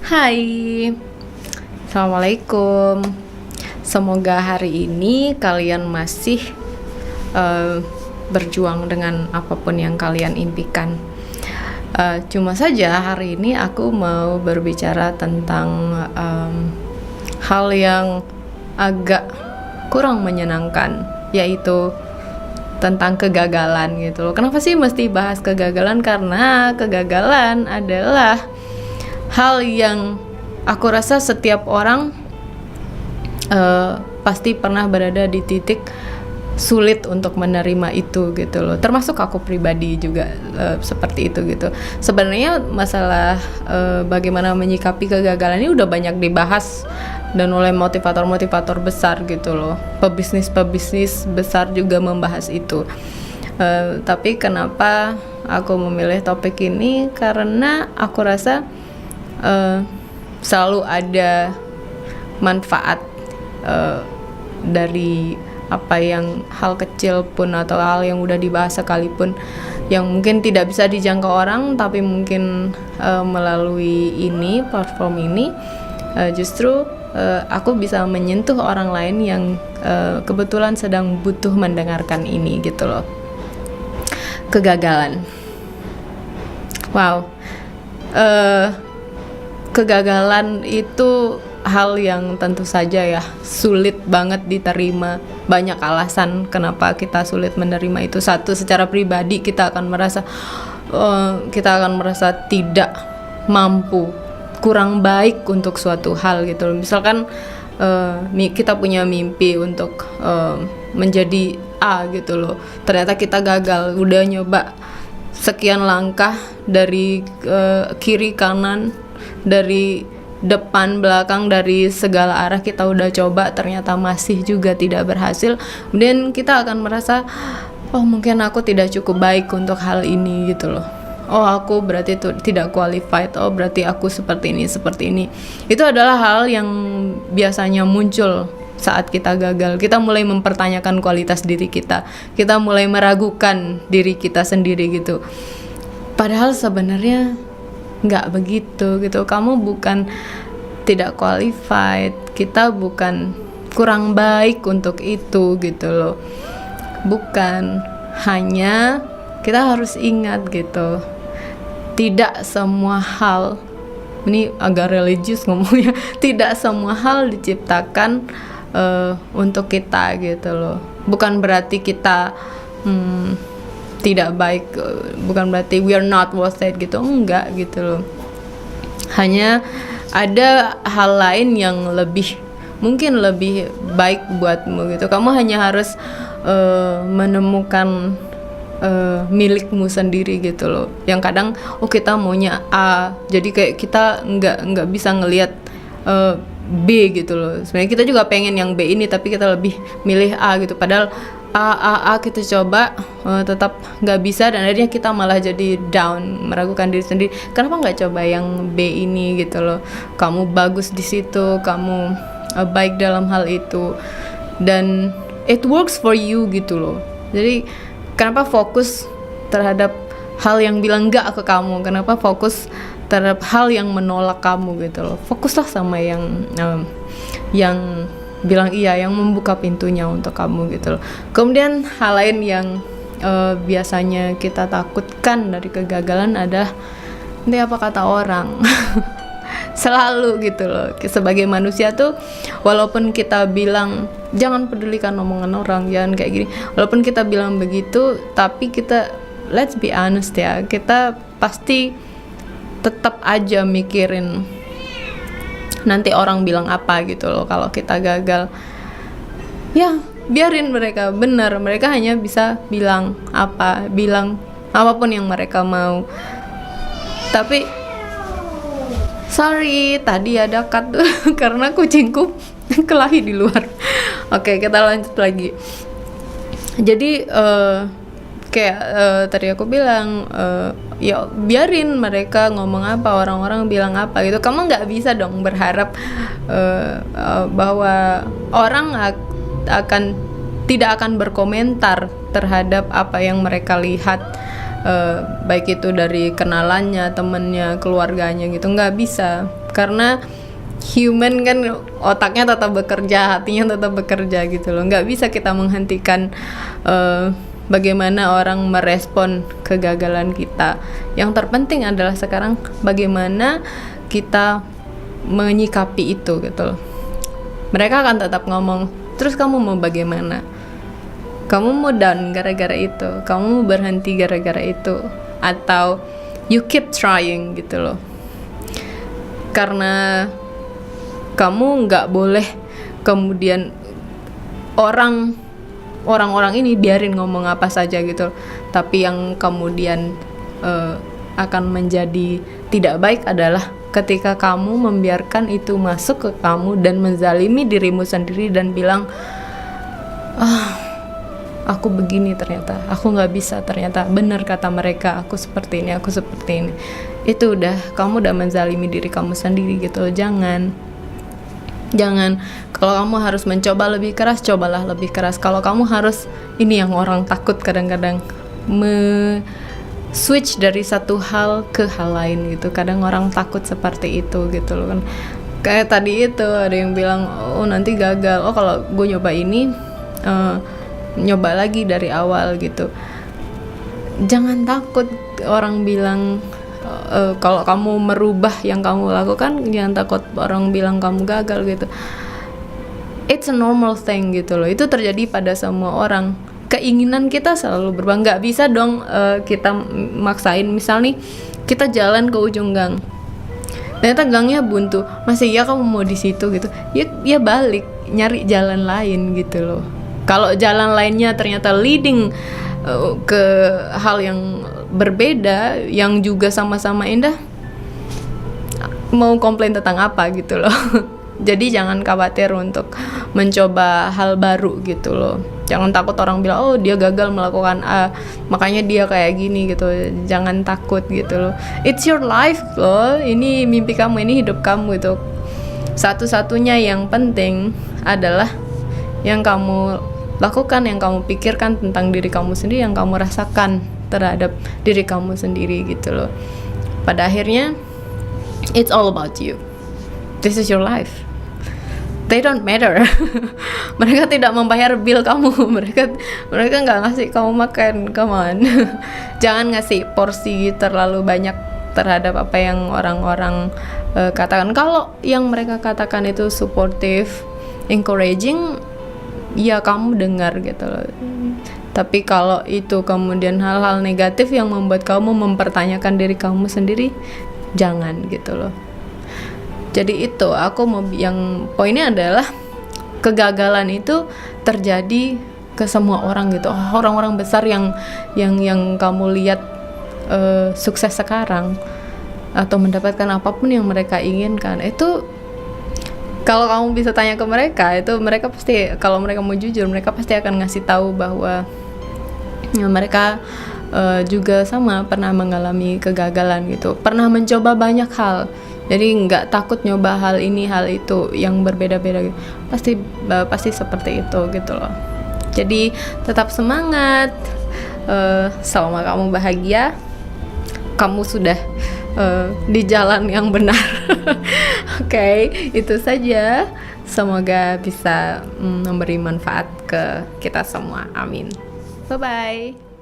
Hai, Assalamualaikum. Semoga hari ini kalian masih eh, berjuang dengan apapun yang kalian impikan. Cuma saja hari ini aku mau berbicara tentang hal yang agak kurang menyenangkan, yaitu tentang kegagalan gitu loh. Kenapa sih mesti bahas kegagalan? Karena kegagalan adalah hal yang aku rasa setiap orang pasti pernah berada di titik sulit untuk menerima itu gitu loh. Termasuk aku pribadi juga seperti itu gitu. Sebenarnya masalah bagaimana menyikapi kegagalan ini udah banyak dibahas dan oleh motivator-motivator besar gitu loh. Pebisnis-pebisnis besar juga membahas itu. Tapi kenapa aku memilih topik ini? Karena aku rasa selalu ada manfaat dari apa yang hal kecil pun atau hal yang udah dibahas sekalipun yang mungkin tidak bisa dijangkau orang, tapi mungkin melalui ini platform ini justru aku bisa menyentuh orang lain yang kebetulan sedang butuh mendengarkan ini gitu loh. Kegagalan, wow, kegagalan itu hal yang tentu saja ya sulit banget diterima. Banyak alasan kenapa kita sulit menerima itu. Satu, secara pribadi kita akan merasa tidak mampu, kurang baik untuk suatu hal gitu loh. Misalkan kita punya mimpi untuk menjadi A gitu loh, ternyata kita gagal. Udah nyoba sekian langkah dari kiri kanan, dari depan belakang, dari segala arah kita udah coba, ternyata masih juga tidak berhasil. Kemudian kita akan merasa, oh mungkin aku tidak cukup baik untuk hal ini gitu loh. Oh aku berarti tidak qualified. Oh berarti aku seperti ini. Itu adalah hal yang biasanya muncul saat kita gagal. Kita mulai mempertanyakan kualitas diri kita. Kita mulai meragukan diri kita sendiri gitu. Padahal sebenarnya nggak begitu gitu. Kamu bukan tidak qualified, kita bukan kurang baik untuk itu gitu loh. Bukan, hanya kita harus ingat gitu, tidak semua hal, ini agak religius ngomongnya, tidak semua hal diciptakan untuk kita gitu loh. Bukan berarti kita tidak baik, bukan berarti we are not worth it gitu, enggak gitu loh. Hanya ada hal lain yang mungkin lebih baik buatmu gitu. Kamu hanya harus menemukan milikmu sendiri gitu loh. Yang kadang kita maunya A, jadi kayak kita nggak bisa ngelihat B gitu loh. Sebenarnya kita juga pengen yang B ini, tapi kita lebih milih A gitu. Padahal A kita coba tetap nggak bisa, dan akhirnya kita malah jadi down, meragukan diri sendiri. Kenapa nggak coba yang B ini gitu loh? Kamu bagus di situ, kamu baik dalam hal itu, dan it works for you gitu loh. Jadi kenapa fokus terhadap hal yang bilang nggak ke kamu? Kenapa fokus terhadap hal yang menolak kamu gitu loh? Fokuslah sama yang bilang iya, yang membuka pintunya untuk kamu gitu loh. Kemudian hal lain yang biasanya kita takutkan dari kegagalan adalah nanti apa kata orang. Selalu gitu loh, sebagai manusia tuh, walaupun kita bilang jangan pedulikan omongan orang, jangan kayak gini, walaupun kita bilang begitu, tapi kita, let's be honest ya, kita pasti tetap aja mikirin nanti orang bilang apa gitu loh kalau kita gagal. Ya biarin mereka, benar, mereka hanya bisa bilang apapun yang mereka mau. Tapi sorry, tadi ada cut karena kucingku kelahi di luar. Oke, kita lanjut lagi. Jadi kayak tadi aku bilang, ya biarin mereka ngomong apa, orang-orang bilang apa gitu. Kamu nggak bisa dong berharap bahwa orang tidak akan berkomentar terhadap apa yang mereka lihat baik itu dari kenalannya, temennya, keluarganya gitu. Nggak bisa, karena human kan otaknya tetap bekerja, hatinya tetap bekerja gitu loh. Nggak bisa kita menghentikan bagaimana orang merespon kegagalan kita. Yang terpenting adalah sekarang bagaimana kita menyikapi itu gitu loh. Mereka akan tetap ngomong, terus kamu mau bagaimana? Kamu mau down gara-gara itu? Kamu mau berhenti gara-gara itu? Atau you keep trying gitu loh. Karena kamu nggak boleh kemudian orang-orang ini biarin ngomong apa saja gitu, tapi yang kemudian akan menjadi tidak baik adalah ketika kamu membiarkan itu masuk ke kamu dan menzalimi dirimu sendiri dan bilang, aku begini ternyata, aku nggak bisa ternyata, benar kata mereka, aku seperti ini, aku seperti ini. Itu kamu udah menzalimi diri kamu sendiri gitu. Jangan, kalau kamu harus mencoba lebih keras, cobalah lebih keras. Kalau kamu harus, ini yang orang takut kadang-kadang, switch dari satu hal ke hal lain gitu. Kadang orang takut seperti itu gitu loh kan. Kayak tadi itu ada yang bilang, oh nanti gagal, oh kalau gue nyoba ini, nyoba lagi dari awal gitu. Jangan takut orang bilang, kalau kamu merubah yang kamu lakukan, jangan takut orang bilang kamu gagal gitu. It's a normal thing gitu loh. Itu terjadi pada semua orang. Keinginan kita selalu berubah. Nggak bisa dong kita maksain. Misal nih kita jalan ke ujung gang, ternyata gangnya buntu, masih ya kamu mau di situ gitu? Ya balik nyari jalan lain gitu loh. Kalau jalan lainnya ternyata leading ke hal yang berbeda, yang juga sama-sama indah, mau komplain tentang apa gitu loh. Jadi jangan khawatir untuk mencoba hal baru gitu loh. Jangan takut orang bilang, oh dia gagal melakukan A, makanya dia kayak gini gitu. Jangan takut gitu loh. It's your life loh. Ini mimpi kamu, ini hidup kamu gitu. Satu-satunya yang penting adalah yang kamu lakukan, yang kamu pikirkan tentang diri kamu sendiri, yang kamu rasakan terhadap diri kamu sendiri gitu loh. Pada akhirnya it's all about you. This is your life. They don't matter. Mereka tidak membayar bill kamu. Mereka nggak ngasih kamu makan. Come on. Jangan ngasih porsi terlalu banyak terhadap apa yang orang-orang katakan. Kalau yang mereka katakan itu supportive, encouraging, ya kamu dengar gitu loh. Tapi kalau itu kemudian hal-hal negatif yang membuat kamu mempertanyakan diri kamu sendiri, jangan gitu loh. Jadi itu aku mau yang poinnya adalah kegagalan itu terjadi ke semua orang gitu. Orang-orang besar yang kamu lihat sukses sekarang atau mendapatkan apapun yang mereka inginkan, itu kalau kamu bisa tanya ke mereka, itu mereka pasti, kalau mereka mau jujur, mereka pasti akan ngasih tahu bahwa mereka juga sama pernah mengalami kegagalan gitu, pernah mencoba banyak hal. Jadi nggak takut nyoba hal ini hal itu yang berbeda-beda gitu. Pasti seperti itu gitu loh. Jadi tetap semangat, selama kamu bahagia, kamu sudah di jalan yang benar. Oke, itu saja. Semoga bisa memberi manfaat ke kita semua. Amin. Bye bye.